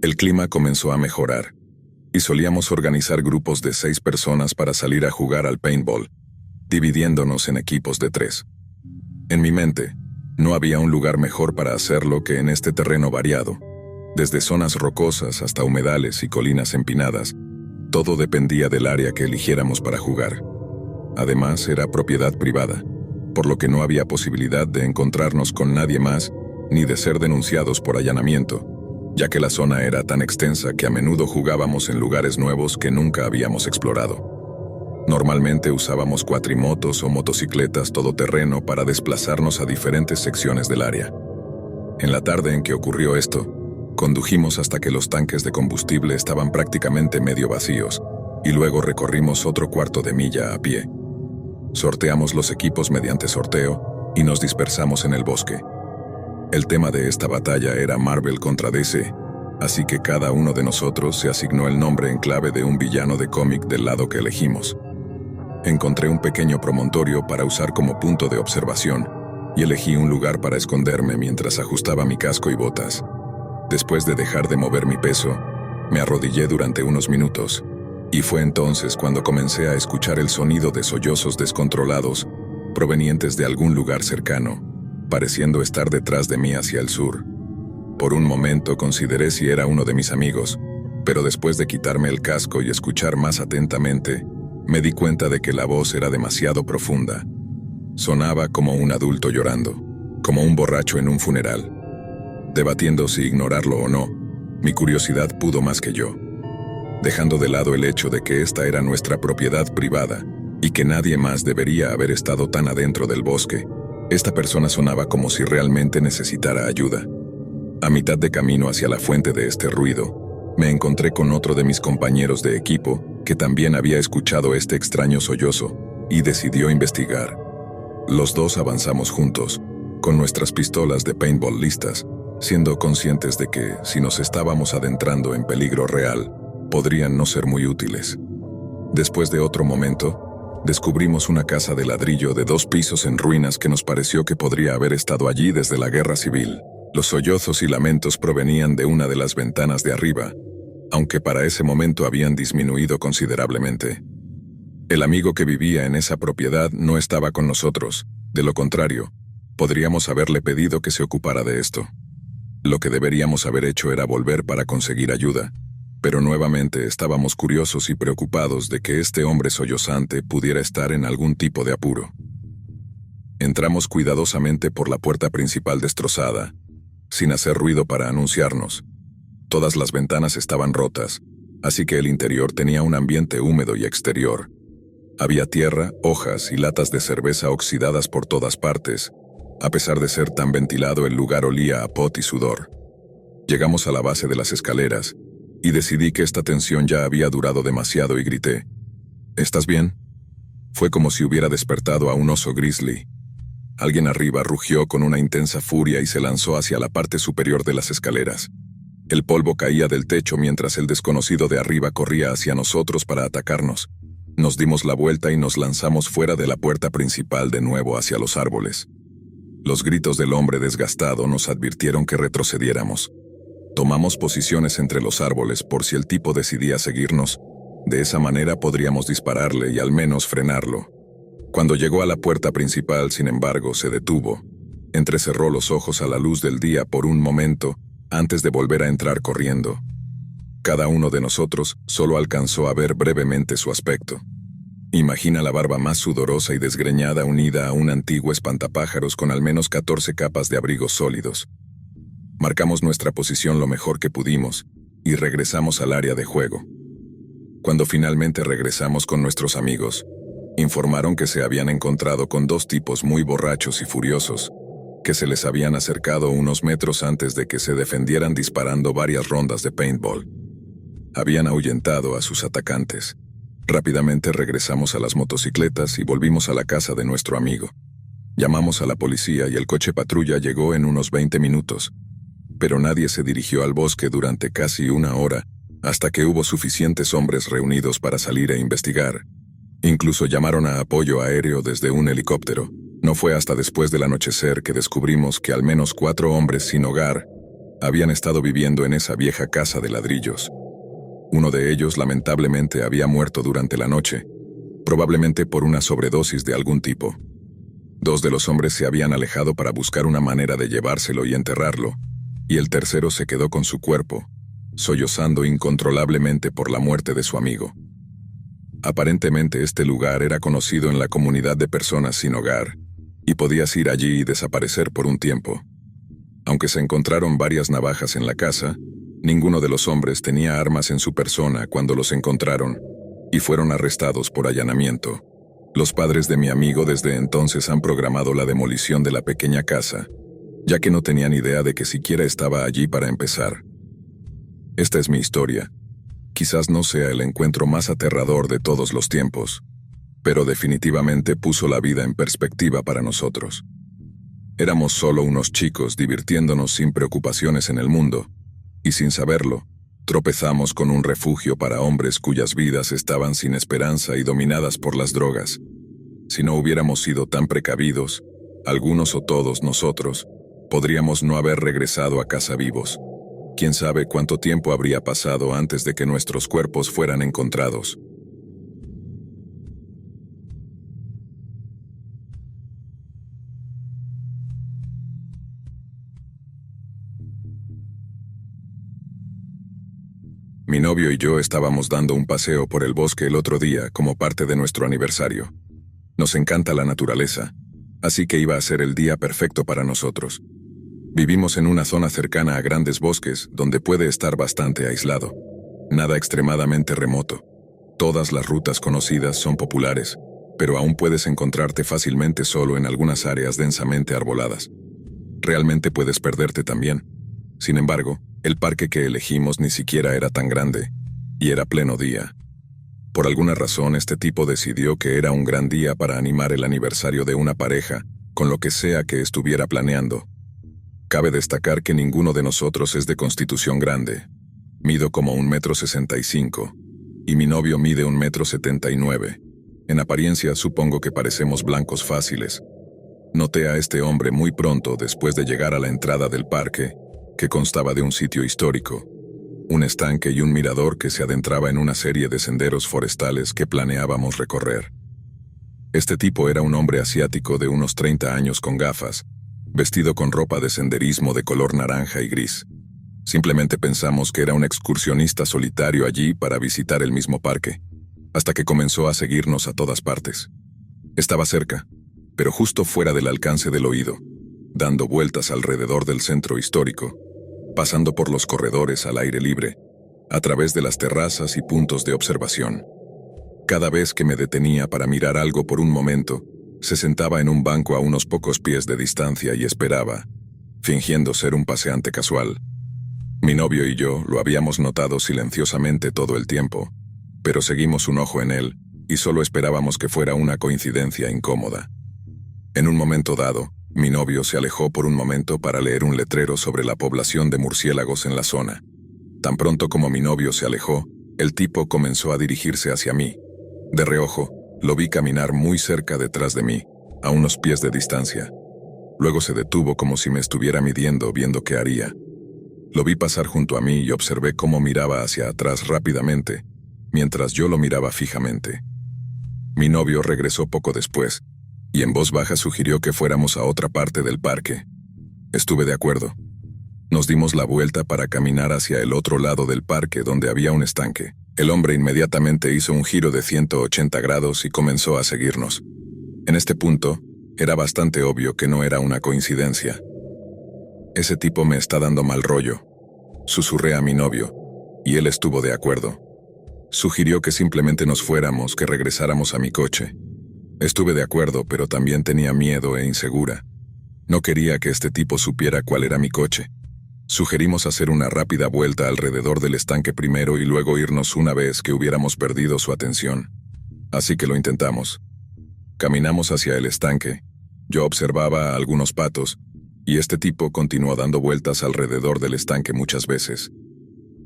El clima comenzó a mejorar, y solíamos organizar grupos de 6 personas para salir a jugar al paintball, dividiéndonos en equipos de 3. En mi mente, no había un lugar mejor para hacerlo que en este terreno variado. Desde zonas rocosas hasta humedales y colinas empinadas, todo dependía del área que eligiéramos para jugar. Además, era propiedad privada, por lo que no había posibilidad de encontrarnos con nadie más ni de ser denunciados por allanamiento, ya que la zona era tan extensa que a menudo jugábamos en lugares nuevos que nunca habíamos explorado. Normalmente usábamos cuatrimotos o motocicletas todoterreno para desplazarnos a diferentes secciones del área. En la tarde en que ocurrió esto, condujimos hasta que los tanques de combustible estaban prácticamente medio vacíos, y luego recorrimos otro cuarto de milla a pie. Sorteamos los equipos mediante sorteo y nos dispersamos en el bosque. El tema de esta batalla era Marvel contra DC, así que cada uno de nosotros se asignó el nombre en clave de un villano de cómic del lado que elegimos. Encontré un pequeño promontorio para usar como punto de observación y elegí un lugar para esconderme mientras ajustaba mi casco y botas. Después de dejar de mover mi peso, me arrodillé durante unos minutos, y fue entonces cuando comencé a escuchar el sonido de sollozos descontrolados provenientes de algún lugar cercano, pareciendo estar detrás de mí hacia el sur. Por un momento consideré si era uno de mis amigos, pero después de quitarme el casco y escuchar más atentamente, me di cuenta de que la voz era demasiado profunda. Sonaba como un adulto llorando, como un borracho en un funeral. Debatiendo si ignorarlo o no, mi curiosidad pudo más que yo. Dejando de lado el hecho de que esta era nuestra propiedad privada y que nadie más debería haber estado tan adentro del bosque, esta persona sonaba como si realmente necesitara ayuda. A mitad de camino hacia la fuente de este ruido, me encontré con otro de mis compañeros de equipo que también había escuchado este extraño sollozo y decidió investigar. Los dos avanzamos juntos, con nuestras pistolas de paintball listas, siendo conscientes de que, si nos estábamos adentrando en peligro real, podrían no ser muy útiles. Después de otro momento, descubrimos una casa de ladrillo de 2 pisos en ruinas que nos pareció que podría haber estado allí desde la guerra civil. Los sollozos y lamentos provenían de una de las ventanas de arriba, aunque para ese momento habían disminuido considerablemente. El amigo que vivía en esa propiedad no estaba con nosotros, de lo contrario, podríamos haberle pedido que se ocupara de esto. Lo que deberíamos haber hecho era volver para conseguir ayuda, pero nuevamente estábamos curiosos y preocupados de que este hombre sollozante pudiera estar en algún tipo de apuro. Entramos cuidadosamente por la puerta principal destrozada, sin hacer ruido para anunciarnos. Todas las ventanas estaban rotas, así que el interior tenía un ambiente húmedo y exterior. Había tierra, hojas y latas de cerveza oxidadas por todas partes. A pesar de ser tan ventilado, el lugar olía a pot y sudor. Llegamos a la base de las escaleras, y decidí que esta tensión ya había durado demasiado y grité: ¿Estás bien? Fue como si hubiera despertado a un oso grizzly. Alguien arriba rugió con una intensa furia y se lanzó hacia la parte superior de las escaleras. El polvo caía del techo mientras el desconocido de arriba corría hacia nosotros para atacarnos. Nos dimos la vuelta y nos lanzamos fuera de la puerta principal de nuevo hacia los árboles. Los gritos del hombre desgastado nos advirtieron que retrocediéramos. Tomamos posiciones entre los árboles por si el tipo decidía seguirnos. De esa manera podríamos dispararle y al menos frenarlo. Cuando llegó a la puerta principal, sin embargo, se detuvo. Entrecerró los ojos a la luz del día por un momento, antes de volver a entrar corriendo. Cada uno de nosotros solo alcanzó a ver brevemente su aspecto. Imagina la barba más sudorosa y desgreñada unida a un antiguo espantapájaros con al menos 14 capas de abrigos sólidos. Marcamos nuestra posición lo mejor que pudimos y regresamos al área de juego. Cuando finalmente regresamos con nuestros amigos, informaron que se habían encontrado con 2 tipos muy borrachos y furiosos, que se les habían acercado unos metros antes de que se defendieran disparando varias rondas de paintball. Habían ahuyentado a sus atacantes. Rápidamente regresamos a las motocicletas y volvimos a la casa de nuestro amigo. Llamamos a la policía y el coche patrulla llegó en unos 20 minutos. Pero nadie se dirigió al bosque durante casi 1 hora, hasta que hubo suficientes hombres reunidos para salir e investigar. Incluso llamaron a apoyo aéreo desde un helicóptero. No fue hasta después del anochecer que descubrimos que al menos 4 hombres sin hogar Habían estado viviendo en esa vieja casa de ladrillos. Uno de ellos lamentablemente había muerto durante la noche, probablemente por una sobredosis de algún tipo. Dos de los hombres se habían alejado para buscar una manera de llevárselo y enterrarlo, y el tercero se quedó con su cuerpo, sollozando incontrolablemente por la muerte de su amigo. Aparentemente este lugar era conocido en la comunidad de personas sin hogar, y podías ir allí y desaparecer por un tiempo. Aunque se encontraron varias navajas en la casa, ninguno de los hombres tenía armas en su persona cuando los encontraron, y fueron arrestados por allanamiento. Los padres de mi amigo desde entonces han programado la demolición de la pequeña casa, ya que no tenían idea de que siquiera estaba allí para empezar. Esta es mi historia. Quizás no sea el encuentro más aterrador de todos los tiempos, pero definitivamente puso la vida en perspectiva para nosotros. Éramos solo unos chicos divirtiéndonos sin preocupaciones en el mundo, y sin saberlo, tropezamos con un refugio para hombres cuyas vidas estaban sin esperanza y dominadas por las drogas. Si no hubiéramos sido tan precavidos, algunos o todos nosotros, podríamos no haber regresado a casa vivos. Quién sabe cuánto tiempo habría pasado antes de que nuestros cuerpos fueran encontrados. Mi novio y yo estábamos dando un paseo por el bosque el otro día como parte de nuestro aniversario. Nos encanta la naturaleza, así que iba a ser el día perfecto para nosotros. Vivimos en una zona cercana a grandes bosques donde puede estar bastante aislado. Nada extremadamente remoto. Todas las rutas conocidas son populares, pero aún puedes encontrarte fácilmente solo en algunas áreas densamente arboladas. Realmente puedes perderte también. Sin embargo, el parque que elegimos ni siquiera era tan grande, y era pleno día. Por alguna razón este tipo decidió que era un gran día para animar el aniversario de una pareja, con lo que sea que estuviera planeando. Cabe destacar que ninguno de nosotros es de constitución grande. Mido como 1,65 m, y mi novio mide 1,79 m. En apariencia supongo que parecemos blancos fáciles. Noté a este hombre muy pronto después de llegar a la entrada del parque, que constaba de un sitio histórico, un estanque y un mirador que se adentraba en una serie de senderos forestales que planeábamos recorrer. Este tipo era un hombre asiático de unos 30 años con gafas, vestido con ropa de senderismo de color naranja y gris. Simplemente pensamos que era un excursionista solitario allí para visitar el mismo parque, hasta que comenzó a seguirnos a todas partes. Estaba cerca, pero justo fuera del alcance del oído, dando vueltas alrededor del centro histórico, pasando por los corredores al aire libre, a través de las terrazas y puntos de observación. Cada vez que me detenía para mirar algo por un momento, se sentaba en un banco a unos pocos pies de distancia y esperaba, fingiendo ser un paseante casual. Mi novio y yo lo habíamos notado silenciosamente todo el tiempo, pero seguimos un ojo en él y solo esperábamos que fuera una coincidencia incómoda. En un momento dado, mi novio se alejó por un momento para leer un letrero sobre la población de murciélagos en la zona. Tan pronto como mi novio se alejó, el tipo comenzó a dirigirse hacia mí. De reojo, lo vi caminar muy cerca detrás de mí, a unos pies de distancia. Luego se detuvo como si me estuviera midiendo, viendo qué haría. Lo vi pasar junto a mí y observé cómo miraba hacia atrás rápidamente, mientras yo lo miraba fijamente. Mi novio regresó poco después, y en voz baja sugirió que fuéramos a otra parte del parque. Estuve de acuerdo. Nos dimos la vuelta para caminar hacia el otro lado del parque donde había un estanque. El hombre inmediatamente hizo un giro de 180 grados y comenzó a seguirnos. En este punto, era bastante obvio que no era una coincidencia. Ese tipo me está dando mal rollo, susurré a mi novio, y él estuvo de acuerdo. Sugirió que simplemente nos fuéramos, que regresáramos a mi coche. Estuve de acuerdo, pero también tenía miedo e insegura. No quería que este tipo supiera cuál era mi coche. Sugerimos hacer una rápida vuelta alrededor del estanque primero y luego irnos una vez que hubiéramos perdido su atención. Así que lo intentamos. Caminamos hacia el estanque. Yo observaba a algunos patos, y este tipo continuó dando vueltas alrededor del estanque muchas veces.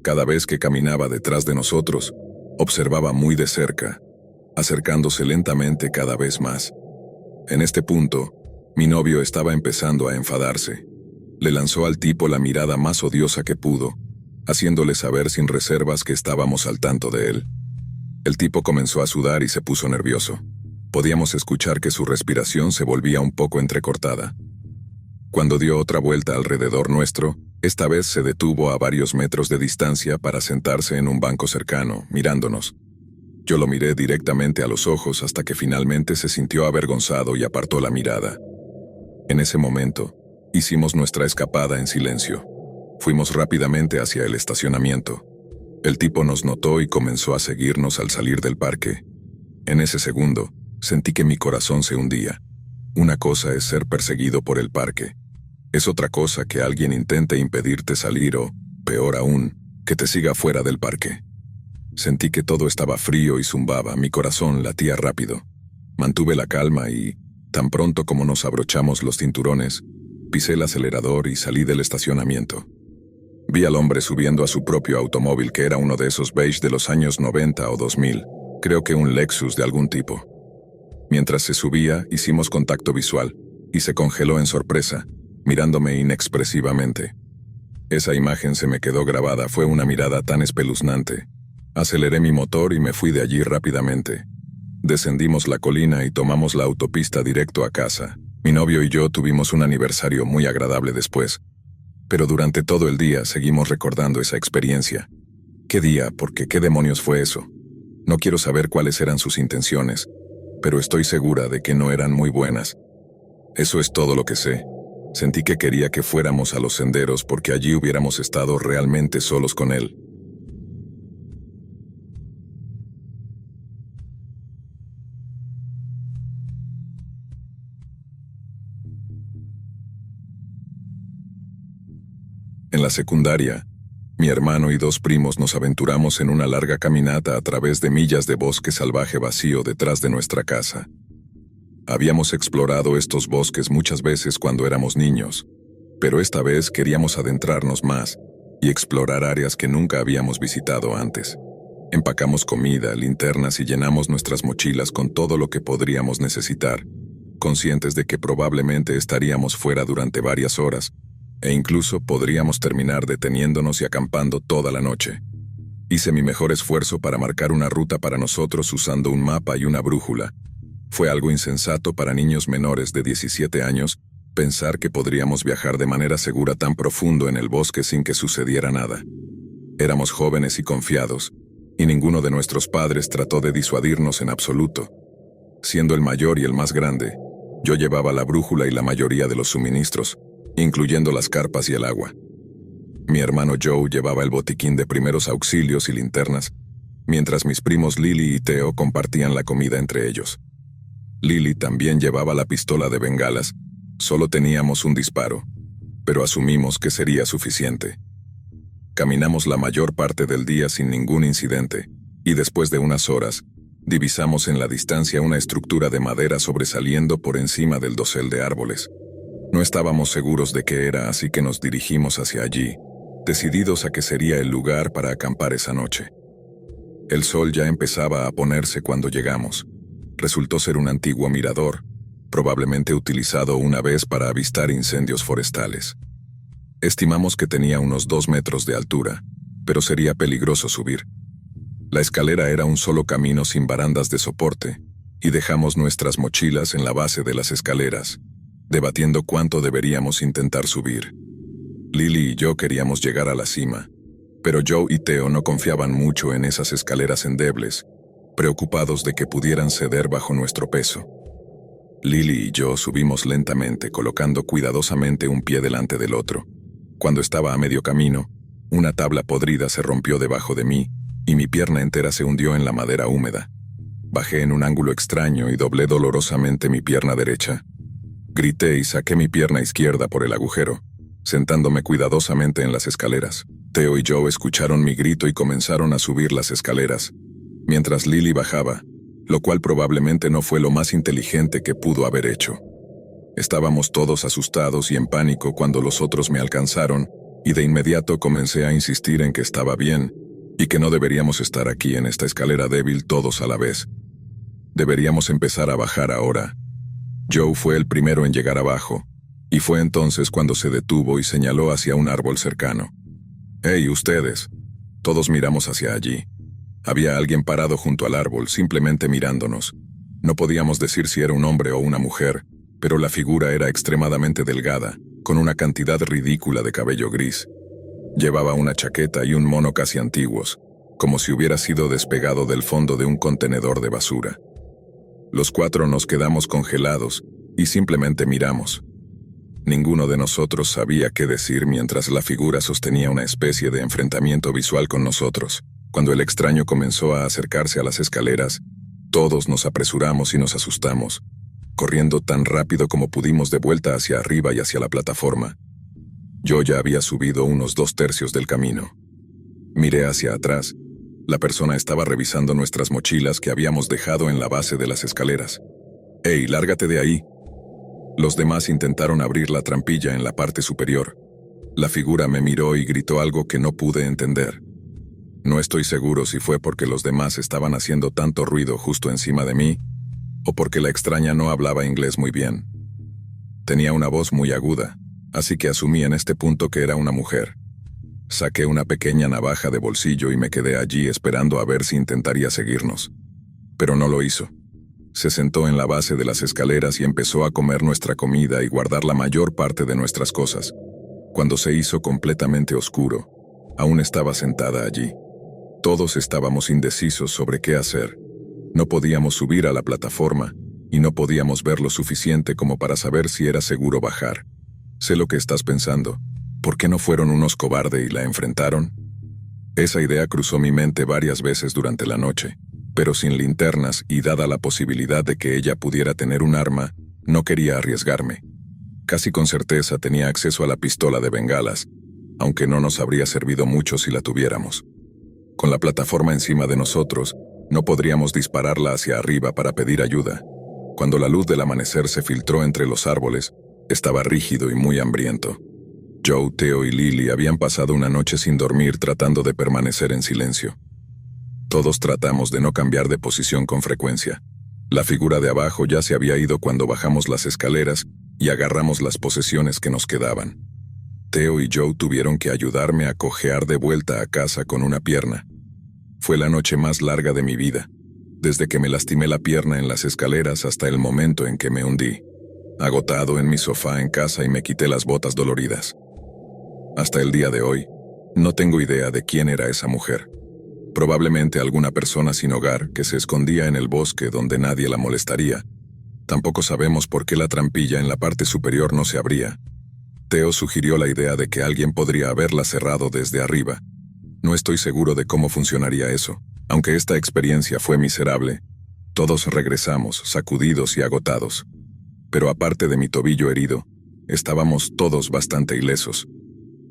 Cada vez que caminaba detrás de nosotros, observaba muy de cerca, acercándose lentamente cada vez más. En este punto, mi novio estaba empezando a enfadarse. Le lanzó al tipo la mirada más odiosa que pudo, haciéndole saber sin reservas que estábamos al tanto de él. El tipo comenzó a sudar y se puso nervioso. Podíamos escuchar que su respiración se volvía un poco entrecortada. Cuando dio otra vuelta alrededor nuestro, esta vez se detuvo a varios metros de distancia para sentarse en un banco cercano, mirándonos. Yo lo miré directamente a los ojos hasta que finalmente se sintió avergonzado y apartó la mirada. En ese momento, hicimos nuestra escapada en silencio. Fuimos rápidamente hacia el estacionamiento. El tipo nos notó y comenzó a seguirnos al salir del parque. En ese segundo, sentí que mi corazón se hundía. Una cosa es ser perseguido por el parque. Es otra cosa que alguien intente impedirte salir o, peor aún, que te siga fuera del parque. Sentí que todo estaba frío y zumbaba, mi corazón latía rápido. Mantuve la calma y, tan pronto como nos abrochamos los cinturones, pisé el acelerador y salí del estacionamiento. Vi al hombre subiendo a su propio automóvil, que era uno de esos beige de los años 90 o 2000, creo que un Lexus de algún tipo. Mientras se subía, hicimos contacto visual, y se congeló en sorpresa, mirándome inexpresivamente. Esa imagen se me quedó grabada, fue una mirada tan espeluznante. Aceleré mi motor y me fui de allí rápidamente. Descendimos la colina y tomamos la autopista directo a casa. Mi novio y yo tuvimos un aniversario muy agradable después, pero durante todo el día seguimos recordando esa experiencia. ¿Qué día? Porque ¿qué demonios fue eso? No quiero saber cuáles eran sus intenciones, pero estoy segura de que no eran muy buenas. Eso es todo lo que sé. Sentí que quería que fuéramos a los senderos porque allí hubiéramos estado realmente solos con él. En la secundaria, mi hermano y dos primos nos aventuramos en una larga caminata a través de millas de bosque salvaje vacío detrás de nuestra casa. Habíamos explorado estos bosques muchas veces cuando éramos niños, pero esta vez queríamos adentrarnos más y explorar áreas que nunca habíamos visitado antes. Empacamos comida, linternas y llenamos nuestras mochilas con todo lo que podríamos necesitar, conscientes de que probablemente estaríamos fuera durante varias horas, e incluso podríamos terminar deteniéndonos y acampando toda la noche. Hice mi mejor esfuerzo para marcar una ruta para nosotros usando un mapa y una brújula. Fue algo insensato para niños menores de 17 años pensar que podríamos viajar de manera segura tan profundo en el bosque sin que sucediera nada. Éramos jóvenes y confiados, y ninguno de nuestros padres trató de disuadirnos en absoluto. Siendo el mayor y el más grande, yo llevaba la brújula y la mayoría de los suministros, incluyendo las carpas y el agua. Mi hermano Joe llevaba el botiquín de primeros auxilios y linternas, mientras mis primos Lily y Theo compartían la comida entre ellos. Lily también llevaba la pistola de bengalas. Solo teníamos un disparo, pero asumimos que sería suficiente. Caminamos la mayor parte del día sin ningún incidente, y después de unas horas, divisamos en la distancia una estructura de madera sobresaliendo por encima del dosel de árboles. No estábamos seguros de qué era, así que nos dirigimos hacia allí, decididos a que sería el lugar para acampar esa noche. El sol ya empezaba a ponerse cuando llegamos. Resultó ser un antiguo mirador, probablemente utilizado una vez para avistar incendios forestales. Estimamos que tenía unos 2 metros de altura, pero sería peligroso subir. La escalera era un solo camino sin barandas de soporte, y dejamos nuestras mochilas en la base de las escaleras, debatiendo cuánto deberíamos intentar subir. Lily y yo queríamos llegar a la cima, pero Joe y Theo no confiaban mucho en esas escaleras endebles, preocupados de que pudieran ceder bajo nuestro peso. Lily y yo subimos lentamente, colocando cuidadosamente un pie delante del otro. Cuando estaba a medio camino, una tabla podrida se rompió debajo de mí, y mi pierna entera se hundió en la madera húmeda. Bajé en un ángulo extraño y doblé dolorosamente mi pierna derecha. Grité y saqué mi pierna izquierda por el agujero, sentándome cuidadosamente en las escaleras. Theo y Joe escucharon mi grito y comenzaron a subir las escaleras, mientras Lily bajaba, lo cual probablemente no fue lo más inteligente que pudo haber hecho. Estábamos todos asustados y en pánico cuando los otros me alcanzaron, y de inmediato comencé a insistir en que estaba bien, y que no deberíamos estar aquí en esta escalera débil todos a la vez. Deberíamos empezar a bajar ahora. Joe fue el primero en llegar abajo, Y fue entonces cuando se detuvo y señaló hacia un árbol cercano. «¡Hey, ustedes!». Todos miramos hacia allí. Había alguien parado junto al árbol, simplemente mirándonos. No podíamos decir si era un hombre o una mujer, pero la figura era extremadamente delgada, con una cantidad ridícula de cabello gris. Llevaba una chaqueta y un mono casi antiguos, como si hubiera sido despegado del fondo de un contenedor de basura. Los cuatro nos quedamos congelados y simplemente miramos. Ninguno de nosotros sabía qué decir mientras la figura sostenía una especie de enfrentamiento visual con nosotros. Cuando el extraño comenzó a acercarse a las escaleras, todos nos apresuramos y nos asustamos, corriendo tan rápido como pudimos de vuelta hacia arriba y hacia la plataforma. Yo ya había subido unos 2/3 del camino. Miré hacia atrás. La persona estaba revisando nuestras mochilas que habíamos dejado en la base de las escaleras. «¡Ey, lárgate de ahí!». Los demás intentaron abrir la trampilla en la parte superior. La figura me miró y gritó algo que no pude entender. No estoy seguro si fue porque los demás estaban haciendo tanto ruido justo encima de mí, o porque la extraña no hablaba inglés muy bien. Tenía una voz muy aguda, así que asumí en este punto que era una mujer. Saqué una pequeña navaja de bolsillo y me quedé allí esperando a ver si intentaría seguirnos. Pero no lo hizo. Se sentó en la base de las escaleras y empezó a comer nuestra comida y guardar la mayor parte de nuestras cosas. Cuando se hizo completamente oscuro, aún estaba sentada allí. Todos estábamos indecisos sobre qué hacer. No podíamos subir a la plataforma y no podíamos ver lo suficiente como para saber si era seguro bajar. Sé lo que estás pensando. ¿Por qué no fueron unos cobardes y la enfrentaron? Esa idea cruzó mi mente varias veces durante la noche, pero sin linternas y dada la posibilidad de que ella pudiera tener un arma, no quería arriesgarme. Casi con certeza tenía acceso a la pistola de bengalas, aunque no nos habría servido mucho si la tuviéramos. Con la plataforma encima de nosotros, no podríamos dispararla hacia arriba para pedir ayuda. Cuando la luz del amanecer se filtró entre los árboles, estaba rígido y muy hambriento. Joe, Theo y Lily habían pasado una noche sin dormir tratando de permanecer en silencio. Todos tratamos de no cambiar de posición con frecuencia. La figura de abajo ya se había ido cuando bajamos las escaleras y agarramos las posesiones que nos quedaban. Theo y Joe tuvieron que ayudarme a cojear de vuelta a casa con una pierna. Fue la noche más larga de mi vida, desde que me lastimé la pierna en las escaleras hasta el momento en que me hundí, agotado en mi sofá en casa y me quité las botas doloridas. Hasta el día de hoy, no tengo idea de quién era esa mujer. Probablemente alguna persona sin hogar que se escondía en el bosque donde nadie la molestaría. Tampoco sabemos por qué la trampilla en la parte superior no se abría. Theo sugirió la idea de que alguien podría haberla cerrado desde arriba. No estoy seguro de cómo funcionaría eso. Aunque esta experiencia fue miserable, todos regresamos, sacudidos y agotados. Pero aparte de mi tobillo herido, estábamos todos bastante ilesos.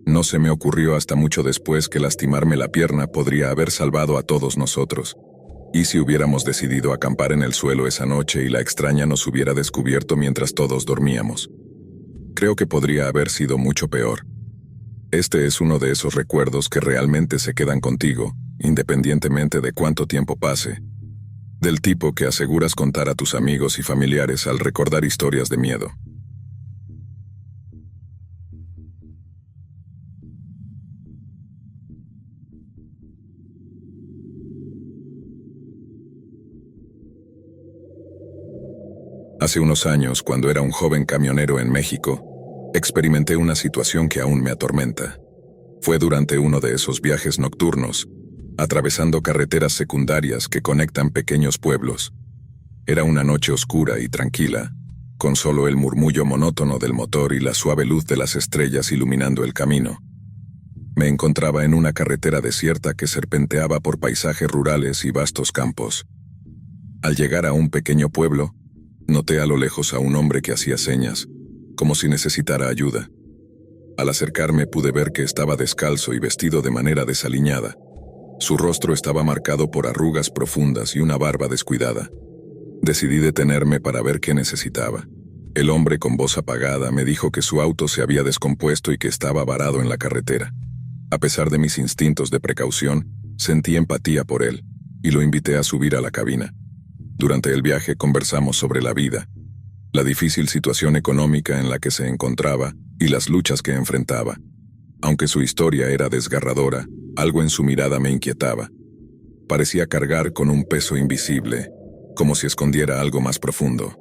No se me ocurrió hasta mucho después que lastimarme la pierna podría haber salvado a todos nosotros. ¿Y si hubiéramos decidido acampar en el suelo esa noche y la extraña nos hubiera descubierto mientras todos dormíamos? Creo que podría haber sido mucho peor. Este es uno de esos recuerdos que realmente se quedan contigo, independientemente de cuánto tiempo pase. Del tipo que aseguras contar a tus amigos y familiares al recordar historias de miedo. Hace unos años, cuando era un joven camionero en México, experimenté una situación que aún me atormenta. Fue durante uno de esos viajes nocturnos, atravesando carreteras secundarias que conectan pequeños pueblos. Era una noche oscura y tranquila, con solo el murmullo monótono del motor y la suave luz de las estrellas iluminando el camino. Me encontraba en una carretera desierta que serpenteaba por paisajes rurales y vastos campos. Al llegar a un pequeño pueblo, noté a lo lejos a un hombre que hacía señas, como si necesitara ayuda. Al acercarme pude ver que estaba descalzo y vestido de manera desaliñada. Su rostro estaba marcado por arrugas profundas y una barba descuidada. Decidí detenerme para ver qué necesitaba. El hombre con voz apagada me dijo que su auto se había descompuesto y que estaba varado en la carretera. A pesar de mis instintos de precaución, sentí empatía por él, y lo invité a subir a la cabina. Durante el viaje conversamos sobre la vida. la difícil situación económica en la que se encontraba y las luchas que enfrentaba. Aunque su historia era desgarradora, algo en su mirada me inquietaba. Parecía cargar con un peso invisible, como si escondiera algo más profundo.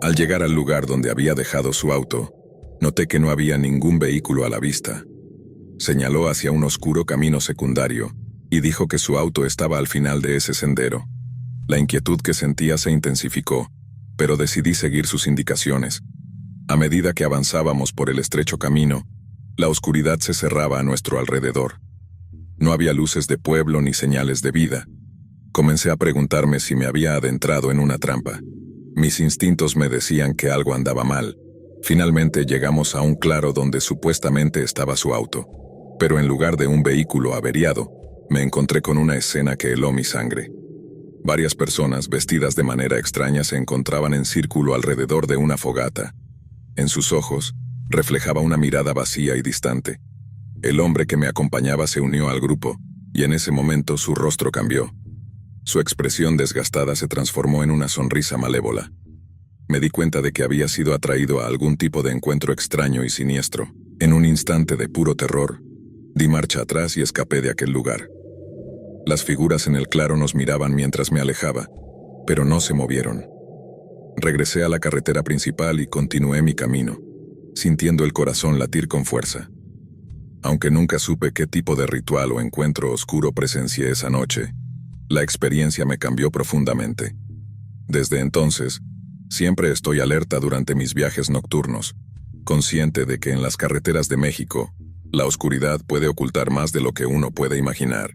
Al llegar al lugar donde había dejado su auto, noté que no había ningún vehículo a la vista. Señaló hacia un oscuro camino secundario y dijo que su auto estaba al final de ese sendero. La inquietud que sentía se intensificó, pero decidí seguir sus indicaciones. A medida que avanzábamos por el estrecho camino, la oscuridad se cerraba a nuestro alrededor. No había luces de pueblo ni señales de vida. Comencé a preguntarme si me había adentrado en una trampa. Mis instintos me decían que algo andaba mal. Finalmente llegamos a un claro donde supuestamente estaba su auto, pero en lugar de un vehículo averiado, me encontré con una escena que heló mi sangre. Varias personas vestidas de manera extraña se encontraban en círculo alrededor de una fogata. En sus ojos, reflejaba una mirada vacía y distante. El hombre que me acompañaba se unió al grupo, y en ese momento su rostro cambió. Su expresión desgastada se transformó en una sonrisa malévola. Me di cuenta de que había sido atraído a algún tipo de encuentro extraño y siniestro. En un instante de puro terror, di marcha atrás y escapé de aquel lugar. Las figuras en el claro nos miraban mientras me alejaba, pero no se movieron. Regresé a la carretera principal y continué mi camino, sintiendo el corazón latir con fuerza. Aunque nunca supe qué tipo de ritual o encuentro oscuro presencié esa noche, la experiencia me cambió profundamente. Desde entonces, siempre estoy alerta durante mis viajes nocturnos, consciente de que en las carreteras de México, la oscuridad puede ocultar más de lo que uno puede imaginar.